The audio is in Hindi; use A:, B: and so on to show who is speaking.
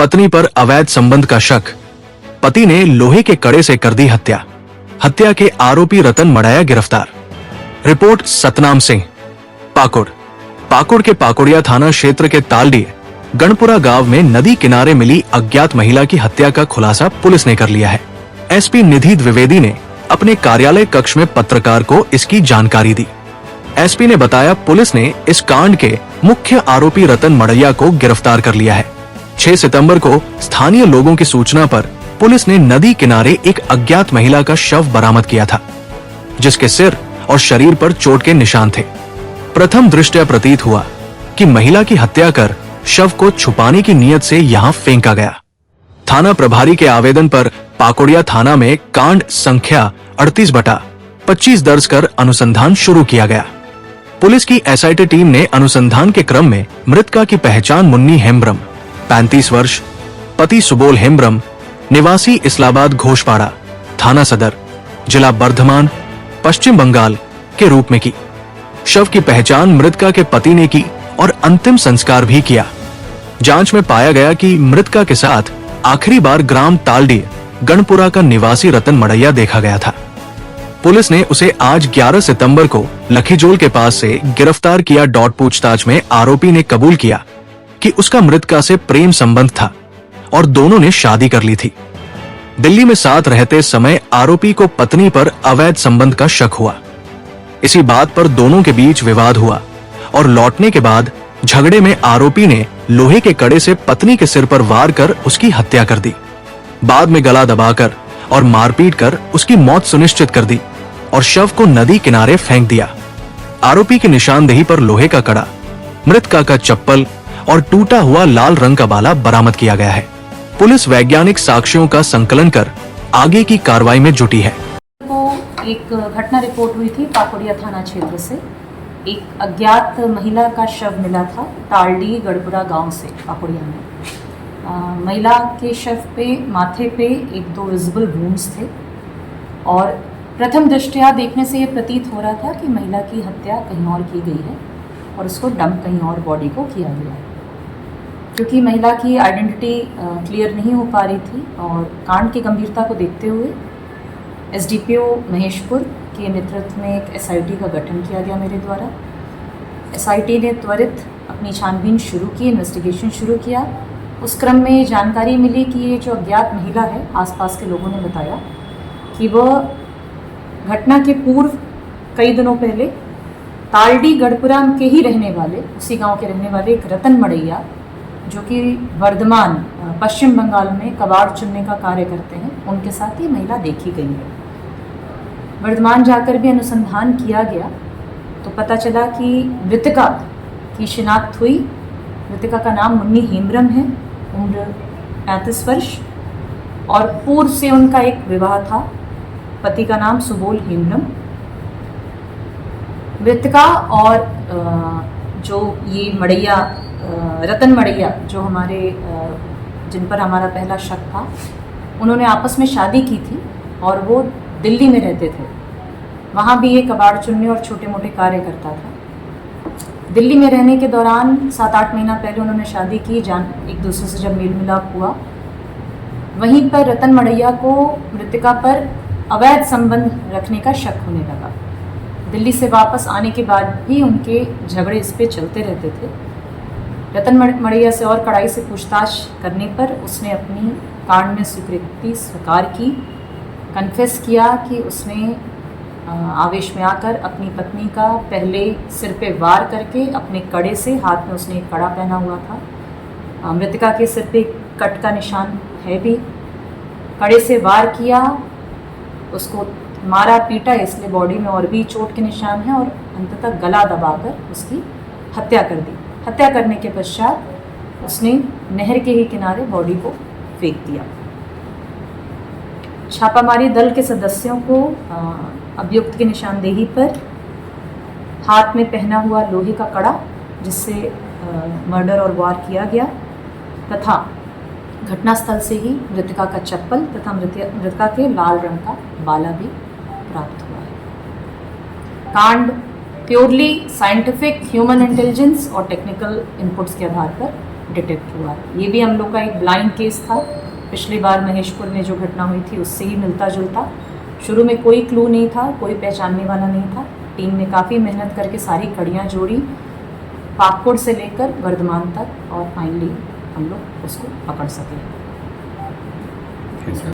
A: पत्नी पर अवैध संबंध का शक, पति ने लोहे के कड़े से कर दी हत्या। हत्या के आरोपी रतन मड़ैया गिरफ्तार। रिपोर्ट सतनाम सिंह। पाकुड़ के पाकुड़िया थाना क्षेत्र के तालडी गणपुरा गांव में नदी किनारे मिली अज्ञात महिला की हत्या का खुलासा पुलिस ने कर लिया है। एसपी निधि द्विवेदी ने अपने कार्यालय कक्ष में पत्रकार को इसकी जानकारी दी। एसपी ने बताया, पुलिस ने इस कांड के मुख्य आरोपी रतन मड़ैया को गिरफ्तार कर लिया है। 6 सितंबर को स्थानीय लोगों की सूचना पर पुलिस ने नदी किनारे एक अज्ञात महिला का शव बरामद किया था, जिसके सिर और शरीर पर चोट के निशान थे। प्रथम दृष्टया प्रतीत हुआ कि महिला की हत्या कर शव को छुपाने की नीयत से यहां फेंका गया। थाना प्रभारी के आवेदन पर पाकुड़िया थाना में कांड संख्या 38/25 दर्ज कर अनुसंधान शुरू किया गया। पुलिस की एसआईटी टीम ने अनुसंधान के क्रम में मृतका की पहचान मुन्नी हेम्ब्रम, 35 वर्ष, पति सुबोल हेम्ब्रम, निवासी इस्लामाबाद घोषपाड़ा, थाना सदर, जिला बर्धमान, पश्चिम बंगाल के रूप में की। शव की पहचान मृतका के पति ने की और अंतिम संस्कार भी किया। जांच में पाया गया कि मृतका के साथ आखिरी बार ग्राम तालडी गणपुरा का निवासी रतन मड़ैया देखा गया था। पुलिस ने उसे आज 11 सितंबर को लखीजोल के पास से गिरफ्तार किया। पूछताछ में आरोपी ने कबूल किया कि उसका मृतका से प्रेम संबंध था और दोनों ने शादी कर ली थी। दिल्ली में साथ रहते समय आरोपी को पत्नी पर अवैध संबंध का शक हुआ। इसी बात पर दोनों के बीच विवाद हुआ और लौटने के बाद झगड़े में आरोपी ने लोहे के कड़े से पत्नी के सिर पर वार कर उसकी हत्या कर दी। बाद में गला दबाकर और मारपीट कर उसकी मौत सुनिश्चित कर दी और शव को नदी किनारे फेंक दिया। आरोपी की निशानदेही पर लोहे का कड़ा, मृतका का चप्पल और टूटा हुआ लाल रंग का बाला बरामद किया गया है। पुलिस वैज्ञानिक साक्ष्यों का संकलन कर आगे की कार्रवाई में जुटी है।
B: एक घटना रिपोर्ट हुई थी पाकुड़िया थाना क्षेत्र से। एक अज्ञात महिला का शव मिला था तालडी गढ़पुरा गांव से पाकुड़िया में। महिला के शव पे माथे पे 1-2 विजिबल वुंड्स थे और प्रथम दृष्टया देखने से ये प्रतीत हो रहा था कि महिला की हत्या कहीं और की गई है और उसको डंप कहीं और बॉडी को किया गया है। क्योंकि महिला की आइडेंटिटी क्लियर नहीं हो पा रही थी और कांड की गंभीरता को देखते हुए एसडीपीओ महेशपुर के नेतृत्व में एक एसआईटी का गठन किया गया मेरे द्वारा। एसआईटी ने त्वरित अपनी छानबीन शुरू की, इन्वेस्टिगेशन शुरू किया। उस क्रम में जानकारी मिली कि ये जो अज्ञात महिला है, आसपास के लोगों ने बताया कि वह घटना के पूर्व कई दिनों पहले तालडी गढ़पुरा के ही रहने वाले, उसी गांव के रहने वाले एक रतन मड़ैया, जो कि वर्धमान पश्चिम बंगाल में कबाड़ चुनने का कार्य करते हैं, उनके साथ ये महिला देखी गई है। वर्धमान जाकर भी अनुसंधान किया गया तो पता चला कि मृतका की शिनाख्त हुई। मृतका का नाम मुन्नी हेम्ब्रम है, उम्र 35 वर्ष और पूर्व से उनका एक विवाह था। पति का नाम सुबोल हेम्ब्रम। मृतका और जो ये मड़ैया रतन मड़ैया जो हमारे जिन पर हमारा पहला शक था, उन्होंने आपस में शादी की थी और वो दिल्ली में रहते थे। वहाँ भी ये कबाड़ चुनने और छोटे मोटे कार्य करता था। दिल्ली में रहने के दौरान 7-8 महीना पहले उन्होंने शादी की। एक दूसरे से जब मेल मिलाप हुआ, वहीं पर रतन मड़ैया को मृतका पर अवैध संबंध रखने का शक होने लगा। दिल्ली से वापस आने के बाद भी उनके झगड़े इस पे चलते रहते थे। रतन मड़ैया से और कड़ाई से पूछताछ करने पर उसने अपनी कांड में स्वीकृति स्वीकार की, कन्फेस किया कि उसने आवेश में आकर अपनी पत्नी का पहले सिर पे वार करके अपने कड़े से, हाथ में उसने एक कड़ा पहना हुआ था, मृतका के सिर पे कट का निशान है भी, कड़े से वार किया, उसको मारा पीटा, इसलिए बॉडी में और भी चोट के निशान हैं और अंततः गला दबाकर उसकी हत्या कर दी। हत्या करने के पश्चात उसने नहर के ही किनारे बॉडी को फेंक दिया। छापामारी दल के सदस्यों को अभियुक्त की निशानदेही पर हाथ में पहना हुआ लोहे का कड़ा, जिससे मर्डर और वार किया गया, तथा घटनास्थल से ही मृतका का चप्पल तथा मृतका के लाल रंग का बाला भी प्राप्त हुआ है। कांड प्योरली साइंटिफिक ह्यूमन इंटेलिजेंस और टेक्निकल इनपुट्स के आधार पर डिटेक्ट हुआ। ये भी हम लोग का एक ब्लाइंड केस था। पिछली बार महेशपुर में जो घटना हुई थी उससे ही मिलता जुलता। शुरू में कोई क्लू नहीं था, कोई पहचानने वाला नहीं था। टीम ने काफ़ी मेहनत करके सारी कड़ियाँ जोड़ी, पाकुड़ से लेकर वर्धमान तक, और फाइनली हम लोग उसको पकड़ सके।